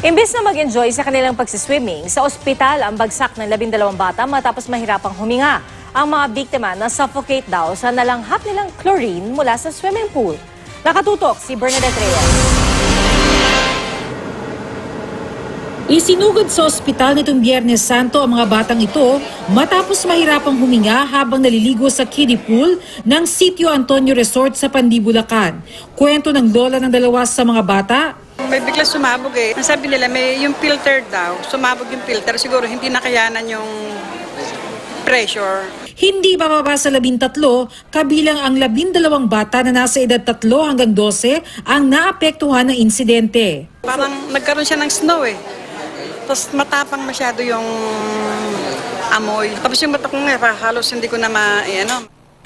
Imbes na mag-enjoy sa kanilang pagsiswimming, sa ospital ang bagsak ng 12 bata matapos mahirapang huminga. Ang mga biktima na suffocate daw sa nalanghap nilang chlorine mula sa swimming pool. Nakatutok si Bernadette Reyes. Isinugod sa ospital nitong Biyernes Santo ang mga batang ito matapos mahirapang huminga habang naliligo sa kiddie pool ng Sitio Antonio Resort sa Pandi, Bulacan. Kwento ng lola ng dalawa sa mga bata. May bigla sumabog eh. Ang sabi nila may yung filter daw, sumabog yung filter. Siguro hindi nakayanan yung pressure. Hindi bababa sa 13, kabilang ang 12 bata na nasa edad 3 hanggang 12 ang naapektuhan ng insidente. Parang nagkaroon siya ng snow eh. Tapos matapang masyado yung amoy. Tapos yung mata ko nga, halos hindi ko na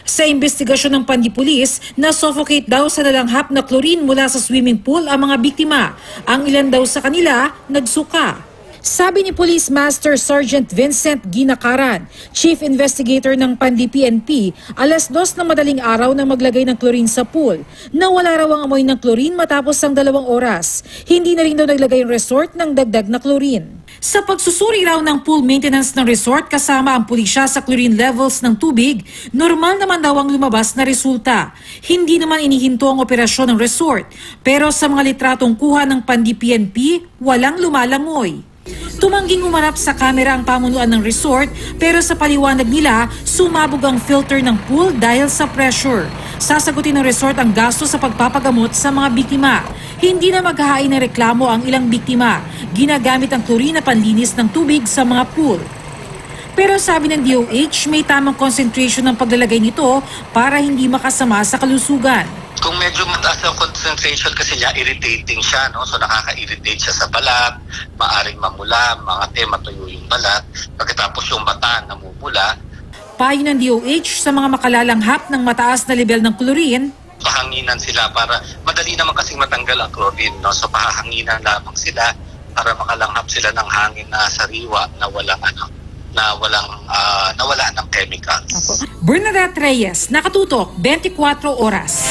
Sa investigasyon ng Pandi Police, na-suffocate daw sa nalanghap na chlorine mula sa swimming pool ang mga biktima. Ang ilan daw sa kanila nagsuka. Sabi ni Police Master Sergeant Vincent Ginakaran, Chief Investigator ng Pandi PNP, alas 2 ng madaling araw nang maglagay ng chlorine sa pool. Nawala raw ang amoy ng chlorine matapos ang 2 oras. Hindi na rin daw naglagay yung resort ng dagdag na chlorine. Sa pagsusuri raw ng pool maintenance ng resort kasama ang pulisya sa chlorine levels ng tubig, normal naman daw ang lumabas na resulta. Hindi naman inihinto ang operasyon ng resort, pero sa mga litratong kuha ng Pandi PNP, walang lumalangoy. Tumangging umarap sa kamera ang pamunuan ng resort pero sa paliwanag nila, sumabog ang filter ng pool dahil sa pressure. Sasagutin ng resort ang gasto sa pagpapagamot sa mga biktima. Hindi na maghahain ng reklamo ang ilang biktima. Ginagamit ang chlorine na panlinis ng tubig sa mga pool. Pero sabi ng DOH, may tamang concentration ng paglalagay nito para hindi makasama sa kalusugan. Kung medyo mataas ang concentration kasi niya, irritating siya, no? So nakaka-irritate siya sa balat, maaring mamula, matuyo yung balat, pagkatapos yung mata namumula. Payo ng DOH sa mga makalalanghap ng mataas na level ng chlorine, Pahanginan sila para, madali naman kasing matanggal ang chlorine, no? So pahanginan lamang sila para makalanghap sila ng hangin na sariwa na wala ng chemicals. Bernadette Reyes, Nakatutok, 24 Oras.